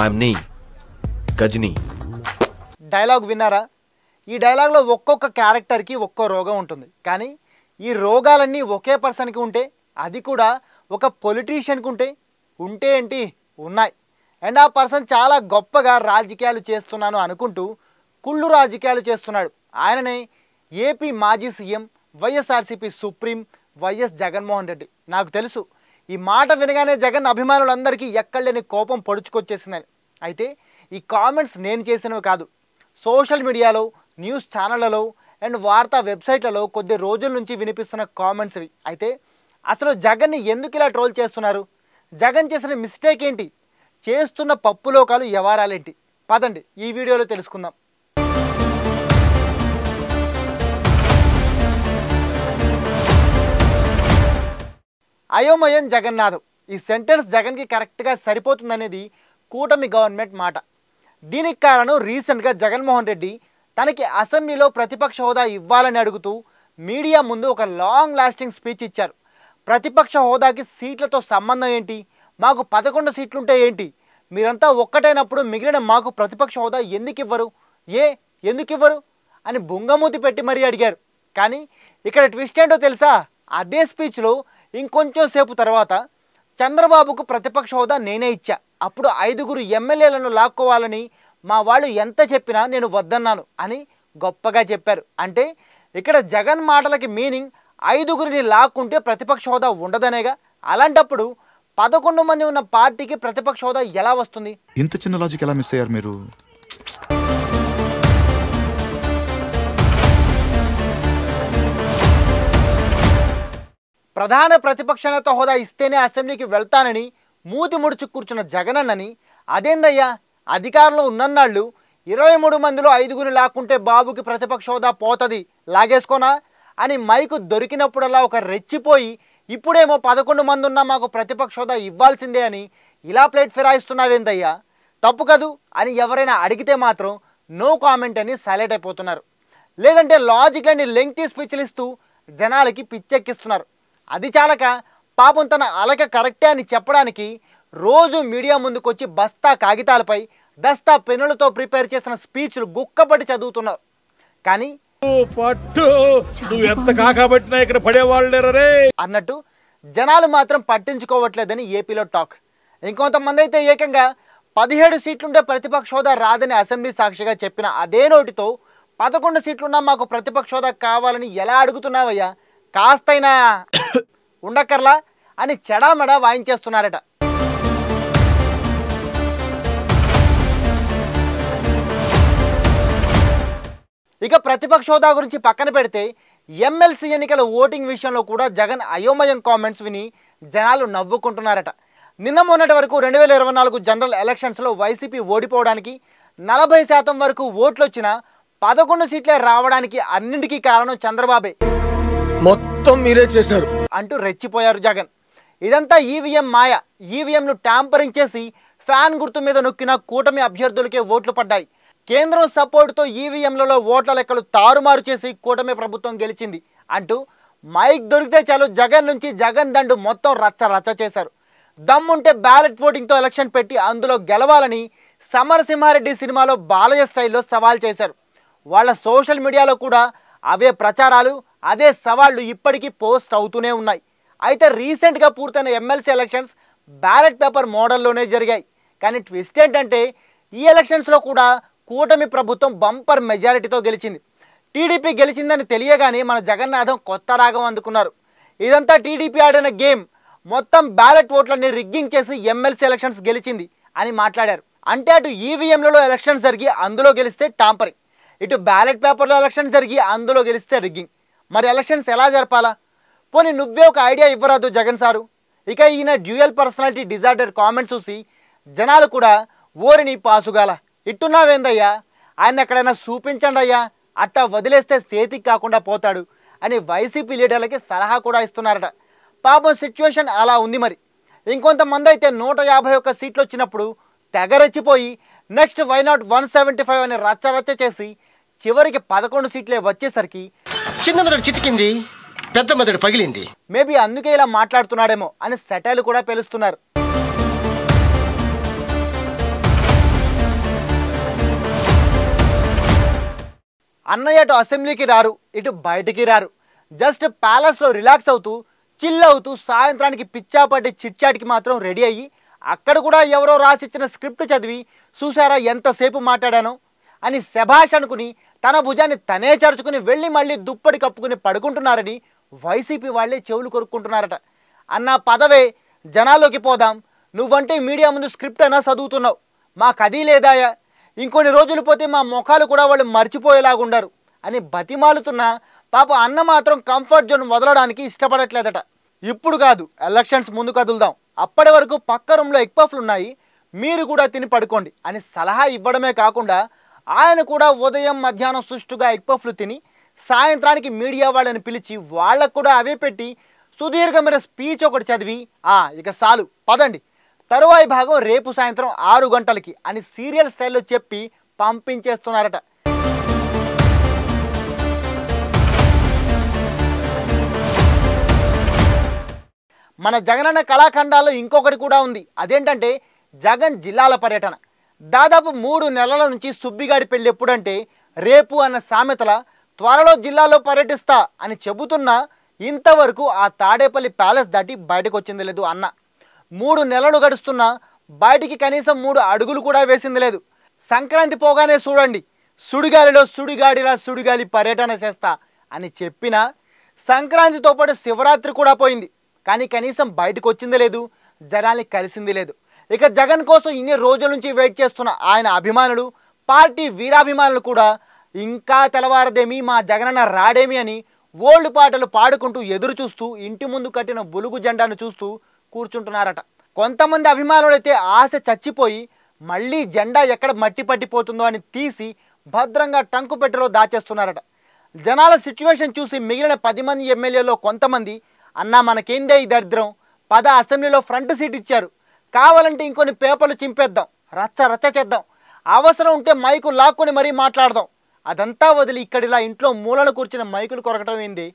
I'm నీ Ghazni. Dialogue విన్నారా? ఈ డైలాగ్లో ఒక్కొక్క క్యారెక్టర్కి ఒక్కో రోగం ఉంటుంది. కానీ ఈ రోగాలన్నీ ఒకే పర్సన్కి ఉంటే, అది కూడా ఒక పొలిటీషియన్కి ఉంటే ఏంటి, ఉన్నాయి. అండ్ ఆ పర్సన్ చాలా గొప్పగా రాజకీయాలు చేస్తున్నాను అనుకుంటూ కుళ్ళు రాజకీయాలు చేస్తున్నాడు. ఆయననే ఏపీ మాజీ CM, YSRCP supreme YS Jaganmohan Reddy. నాకు తెలుసు ఈ మాట వినగానే జగన్ అభిమానులందరికీ ఎక్కడలేని కోపం పొడుచుకొచ్చేసిందని. అయితే ఈ కామెంట్స్ నేను చేసినవి కాదు. సోషల్ మీడియాలో, న్యూస్ ఛానళ్లలో అండ్ వార్తా వెబ్సైట్లలో కొద్ది రోజుల నుంచి వినిపిస్తున్న కామెంట్స్ ఇవి. అయితే అసలు జగన్ని ఎందుకు ఇలా ట్రోల్ చేస్తున్నారు? జగన్ చేసిన మిస్టేక్ ఏంటి? చేస్తున్న పప్పులోకాలు వ్యవహారాలేంటి? పదండి ఈ వీడియోలో తెలుసుకుందాం. అయోమయం జగన్నాథం. ఈ సెంటెన్స్ జగన్కి కరెక్ట్గా సరిపోతుందనేది కూటమి గవర్నమెంట్ మాట. దీనికి కారణం రీసెంట్గా జగన్మోహన్ రెడ్డి తనకి అసెంబ్లీలో ప్రతిపక్ష హోదా ఇవ్వాలని అడుగుతూ మీడియా ముందు ఒక లాంగ్ లాస్టింగ్ స్పీచ్ ఇచ్చారు. ప్రతిపక్ష హోదాకి సీట్లతో సంబంధం ఏంటి? మాకు 11 సీట్లుంటే ఏంటి? మీరంతా ఒక్కటైనప్పుడు మిగిలిన మాకు ప్రతిపక్ష హోదా ఎందుకు ఇవ్వరు? ఎందుకు ఇవ్వరు అని బుంగమూతి పెట్టి మరీ అడిగారు. కానీ ఇక్కడ ట్విస్ట్ ఏంటో తెలుసా? అదే స్పీచ్లో ఇంకొంచెం సేపు తర్వాత చంద్రబాబుకు ప్రతిపక్ష హోదా నేనే ఇచ్చా, అప్పుడు 5 ఎమ్మెల్యేలను లాక్కోవాలని మా వాళ్ళు ఎంత చెప్పినా నేను వద్దన్నాను అని గొప్పగా చెప్పారు. అంటే ఇక్కడ జగన్ మాటలకి మీనింగ్ 5 లాక్కుంటే ప్రతిపక్ష హోదా ఉండదనేగా. అలాంటప్పుడు 11 మంది ఉన్న పార్టీకి ప్రతిపక్ష హోదా ఎలా వస్తుంది? ఇంత చిన్న లాజిక్ ఎలా మిస్ అయ్యారు మీరు? ప్రధాన ప్రతిపక్ష నేత హోదా ఇస్తేనే అసెంబ్లీకి వెళ్తానని మూతి ముడుచు కూర్చున్న జగనన్నని అదేందయ్యా, అధికారంలో ఉన్నన్నాళ్ళు 23 మందిలో 5 లాక్కుంటే బాబుకి ప్రతిపక్ష హోదా పోతుంది, లాగేసుకోనా అని మైకు దొరికినప్పుడల్లా ఒక రెచ్చిపోయి ఇప్పుడేమో 11 మంది ఉన్నా మాకు ప్రతిపక్ష హోదా ఇవ్వాల్సిందే అని ఇలా ప్లేట్ ఫిరాయిస్తున్నావేందయ్యా, తప్పు కదూ అని ఎవరైనా అడిగితే మాత్రం నో కామెంట్ అని సైలెంట్ అయిపోతున్నారు. లేదంటే లాజిక్ అని లెంగ్తీ స్పీచ్లు ఇస్తూ జనాలకి పిచ్చెక్కిస్తున్నారు. అది చాలక పాపం తన అలక కరెక్టే అని చెప్పడానికి రోజు మీడియా ముందుకొచ్చి బస్తా కాగితాలపై దస్తా పెన్నులతో ప్రిపేర్ చేసిన స్పీచ్లు గుక్కపడి చదువుతున్నారు. కానీ అన్నట్టు జనాలు మాత్రం పట్టించుకోవట్లేదని ఏపీలో టాక్. ఇంకొంతమంది అయితే ఏకంగా 17 సీట్లుంటే ప్రతిపక్ష హోదా రాదని అసెంబ్లీ సాక్షిగా చెప్పిన అదే నోటితో 11 సీట్లున్నా మాకు ప్రతిపక్ష హోదా కావాలని ఎలా అడుగుతున్నావయ్యా, కాస్తైనా ఉండక్కర్లా అని చెడామెడా వాయించేస్తున్నారట. ఇక ప్రతిపక్ష హోదా గురించి పక్కన పెడితే ఎమ్మెల్సీ ఎన్నికల ఓటింగ్ విషయంలో కూడా జగన్ అయోమయం కామెంట్స్ విని జనాలు నవ్వుకుంటున్నారట. నిన్న మొన్నటి వరకు 2024 జనరల్ ఎలక్షన్స్లో వైసీపీ ఓడిపోవడానికి 40% వరకు ఓట్లు వచ్చినా 11 సీట్లే రావడానికి అన్నింటికీ కారణం చంద్రబాబే, మొత్తం మీరే చేశారు అంటూ రెచ్చిపోయారు జగన్. ఇదంతా ఈవీఎం మాయ. ఈవీఎంను ట్యాంపరింగ్ చేసి ఫ్యాన్ గుర్తు మీద నొక్కిన కూటమి అభ్యర్థులకే ఓట్లు పడ్డాయి. కేంద్రం సపోర్టుతో ఈవీఎంలలో ఓట్ల లెక్కలు తారుమారు చేసి కూటమి ప్రభుత్వం గెలిచింది అంటూ మైక్ దొరికితే చాలు జగన్ నుంచి జగన్ దండు మొత్తం రచ్చ చేశారు. దమ్ముంటే బ్యాలెట్ ఓటింగ్తో ఎలక్షన్ పెట్టి అందులో గెలవాలని సమరసింహారెడ్డి సినిమాలో బాలయ్య స్టైల్లో సవాల్ చేశారు. వాళ్ళ సోషల్ మీడియాలో కూడా అవే ప్రచారాలు, అదే సవాళ్లు ఇప్పటికీ పోస్ట్ అవుతూనే ఉన్నాయి. అయితే రీసెంట్గా పూర్తయిన ఎమ్మెల్సీ ఎలక్షన్స్ బ్యాలెట్ పేపర్ మోడల్లోనే జరిగాయి. కానీ ట్విస్ట్ ఏంటంటే ఈ ఎలక్షన్స్లో కూడా కూటమి ప్రభుత్వం బంపర్ మెజారిటీతో గెలిచింది. టీడీపీ గెలిచిందని తెలియగానే మన జగన్నాథం కొత్త రాగం అందుకున్నారు. ఇదంతా టీడీపీ ఆడిన గేమ్, మొత్తం బ్యాలెట్ ఓట్లన్నీ రిగ్గింగ్ చేసి ఎమ్మెల్సీ ఎలక్షన్స్ గెలిచింది అని మాట్లాడారు. అంటే అటు ఈవీఎంలలో ఎలక్షన్స్ జరిగి అందులో గెలిస్తే టాంపరింగ్, ఇటు బ్యాలెట్ పేపర్లో ఎలక్షన్స్ జరిగి అందులో గెలిస్తే రిగ్గింగ్. మరి ఎలక్షన్స్ ఎలా జరపాలా? పోనీ నువ్వే ఒక ఐడియా ఇవ్వరాదు జగన్ సారు. ఇక ఈయన డ్యూయల్ పర్సనాలిటీ డిజార్డర్ కామెంట్స్ చూసి జనాలు కూడా ఓరిని పాసుగాల, ఇట్టున్నావేందయ్యా, ఆయన ఎక్కడైనా చూపించండి అయ్యా, అట్టా వదిలేస్తే చేతికి కాకుండా పోతాడు అని వైసీపీ లీడర్లకి సలహా కూడా ఇస్తున్నారట. పాపం సిచ్యువేషన్ అలా ఉంది. మరి ఇంకొంతమంది అయితే 151 సీట్లు వచ్చినప్పుడు తెగరెచ్చిపోయి నెక్స్ట్ వైనాట్ 175 అని రచ్చ చేసి చివరికి 11 సీట్లే వచ్చేసరికి చిన్న మెదడు చితికింది, పెద్ద మెదడు పగిలింది. మేబీ అందుకే ఇలా మాట్లాడుతున్నాడేమో అని సెటైల్ కూడా పేలుస్తున్నారు. అన్నయ్య అటు అసెంబ్లీకి రారు, ఇటు బయటికి రారు. జస్ట్ ప్యాలెస్లో రిలాక్స్ అవుతూ చిల్ అవుతూ సాయంత్రానికి పిచ్చాపట్టి చిట్చాటికి మాత్రం రెడీ అయ్యి అక్కడ కూడా ఎవరో రాసిచ్చిన స్క్రిప్ట్ చదివి చూసారా ఎంతసేపు మాట్లాడానో అని శభాష్ అనుకుని తన భుజాన్ని తనే చరుచుకుని వెళ్ళి మళ్ళీ దుప్పటి కప్పుకుని పడుకుంటున్నారని వైసీపీ వాళ్ళే చెవులు కొరుక్కుంటున్నారట. అన్న పదవే, జనాల్లోకి పోదాం, నువ్వంటే మీడియా ముందు స్క్రిప్ట్ అయినా చదువుతున్నావు, మాకు అది లేదాయా, ఇంకొన్ని రోజులు పోతే మా ముఖాలు కూడా వాళ్ళు మర్చిపోయేలాగుండరు అని బతిమాలుతున్న పాప అన్న మాత్రం కంఫర్ట్ జోన్ వదలడానికి ఇష్టపడట్లేదట. ఇప్పుడు కాదు, ఎలక్షన్స్ ముందు కదులుదాం, అప్పటి వరకు పక్క రూమ్లో ఎగ్ పఫ్లు ఉన్నాయి, మీరు కూడా తిని పడుకోండి అని సలహా ఇవ్వడమే కాకుండా ఆయన కూడా ఉదయం మధ్యాహ్నం సుష్టుగా ఎగ్ పఫ్లు తిని సాయంత్రానికి మీడియా వాళ్ళని పిలిచి వాళ్ళకు కూడా అవే పెట్టి సుదీర్ఘమైన స్పీచ్ ఒకటి చదివి ఇక చాలు పదండి, తరువాయి భాగం రేపు సాయంత్రం 6 గంటలకి అని సీరియల్ స్టైల్లో చెప్పి పంపించేస్తున్నారట. మన జగనన్న కళాఖండాల్లో ఇంకొకటి కూడా ఉంది. అదేంటంటే జగన్ జిల్లాల పర్యటన. దాదాపు 3 నెలల నుంచి సుబ్బిగాడి పెళ్ళి ఎప్పుడంటే రేపు అన్న సామెతల త్వరలో జిల్లాలో పర్యటిస్తా అని చెబుతున్నా ఇంతవరకు ఆ తాడేపల్లి ప్యాలెస్ దాటి బయటకు వచ్చింది లేదు అన్న. 3 నెలలు గడుస్తున్నా బయటికి కనీసం 3 అడుగులు కూడా వేసింది లేదు. సంక్రాంతి పోగానే చూడండి, సుడిగాలిలో సుడిగాడిలా సుడిగాలి పర్యటన చేస్తా అని చెప్పినా సంక్రాంతితో పాటు శివరాత్రి కూడా పోయింది, కానీ కనీసం బయటకు వచ్చింది లేదు, జనాల్ని కలిసింది లేదు. ఇక జగన్ కోసం ఇన్ని రోజుల నుంచి వెయిట్ చేస్తున్న ఆయన అభిమానులు, పార్టీ వీరాభిమానులు కూడా ఇంకా తెల్లవారదేమి, మా జగనన్న రాడేమి అని ఓల్డ్ పాటలు పాడుకుంటూ ఎదురు చూస్తూ ఇంటి ముందు కట్టిన బులుగు జెండాను చూస్తూ కూర్చుంటున్నారట. కొంతమంది అభిమానులైతే ఆశ చచ్చిపోయి మళ్ళీ జెండా ఎక్కడ మట్టి పట్టిపోతుందో అని తీసి భద్రంగా టంకు పెట్టెలో దాచేస్తున్నారట. జనాల సిచ్యువేషన్ చూసి మిగిలిన 10 మంది ఎమ్మెల్యేలో కొంతమంది అన్నా మనకేందే ఈ దరిద్రం, పద అసెంబ్లీలో ఫ్రంట్ సీట్ ఇచ్చారు, కావాలంటే ఇంకొన్ని పేపర్లు చింపేద్దాం, రచ్చ రచ్చ చేద్దాం, అవసరం ఉంటే మైకు లాక్కొని మరీ మాట్లాడదాం, అదంతా వదిలి ఇక్కడిలా ఇంట్లో మూలన కూర్చున్న మైకులు కొరకటం ఏంది,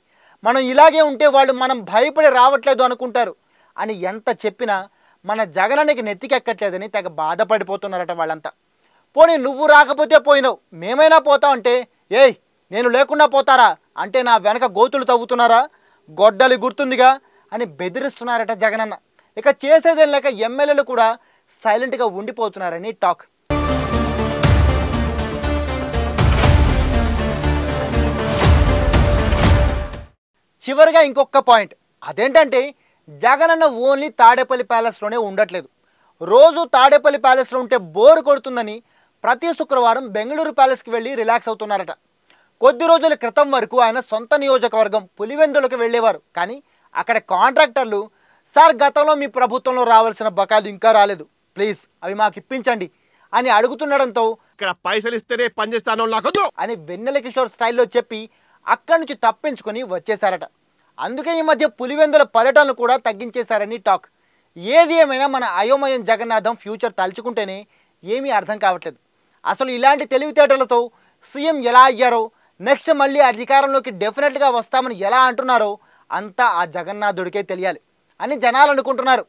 మనం ఇలాగే ఉంటే వాళ్ళు మనం భయపడి రావట్లేదు అనుకుంటారు అని ఎంత చెప్పినా మన జగనన్నకి నెత్తికెక్కట్లేదని తెగ బాధపడిపోతున్నారట వాళ్ళంతా. పోనీ నువ్వు రాకపోతే పోయినావు, మేమైనా పోతాం అంటే ఏయ్ నేను లేకుండా పోతారా అంటే నా వెనక గోతులు తవ్వుతున్నారా, గొడ్డలి గుర్తుందిగా అని బెదిరిస్తున్నారట జగనన్న. ఇక చేసేదేం లేక ఎమ్మెల్యేలు కూడా సైలెంట్గా ఉండిపోతున్నారని టాక్. చివరిగా ఇంకొక పాయింట్, అదేంటంటే జగనన్న ఓన్లీ తాడేపల్లి ప్యాలెస్లోనే ఉండట్లేదు. రోజు తాడేపల్లి ప్యాలెస్లో ఉంటే బోర్ కొడుతుందని ప్రతి శుక్రవారం బెంగళూరు ప్యాలెస్కి వెళ్ళి రిలాక్స్ అవుతున్నారట. కొద్ది రోజుల క్రితం వరకు ఆయన సొంత నియోజకవర్గం పులివెందులకు వెళ్ళేవారు, కానీ అక్కడ కాంట్రాక్టర్లు సార్ గతంలో మీ ప్రభుత్వంలో రావాల్సిన బకాయిలు ఇంకా రాలేదు, ప్లీజ్ అవి మాకు ఇప్పించండి అని అడుగుతుండడంతో ఇక్కడ పైసలు ఇస్తేనే పనిచేస్తాను అని వెన్నెల కిషోర్ స్టైల్లో చెప్పి అక్కడి నుంచి తప్పించుకొని వచ్చేశారట. అందుకే ఈ మధ్య పులివెందుల పర్యటనలు కూడా తగ్గించేశారని టాక్. ఏది ఏమైనా మన అయోమయం జగన్నాథం ఫ్యూచర్ తలుచుకుంటేనే ఏమీ అర్థం కావట్లేదు. అసలు ఇలాంటి తెలివితేటలతో సీఎం ఎలా అయ్యారో, నెక్స్ట్ మళ్ళీ అధికారంలోకి డెఫినెట్గా వస్తామని ఎలా అంటున్నారో అంతా ఆ జగన్నాథుడికే తెలియాలి అని జనాలు అనుకుంటున్నారు.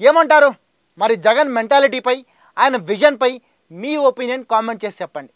ఏమంటారు మరి జగన్ మెంటాలిటీపై, ఆయన విజన్పై మీ ఒపీనియన్ కామెంట్ చేసి చెప్పండి.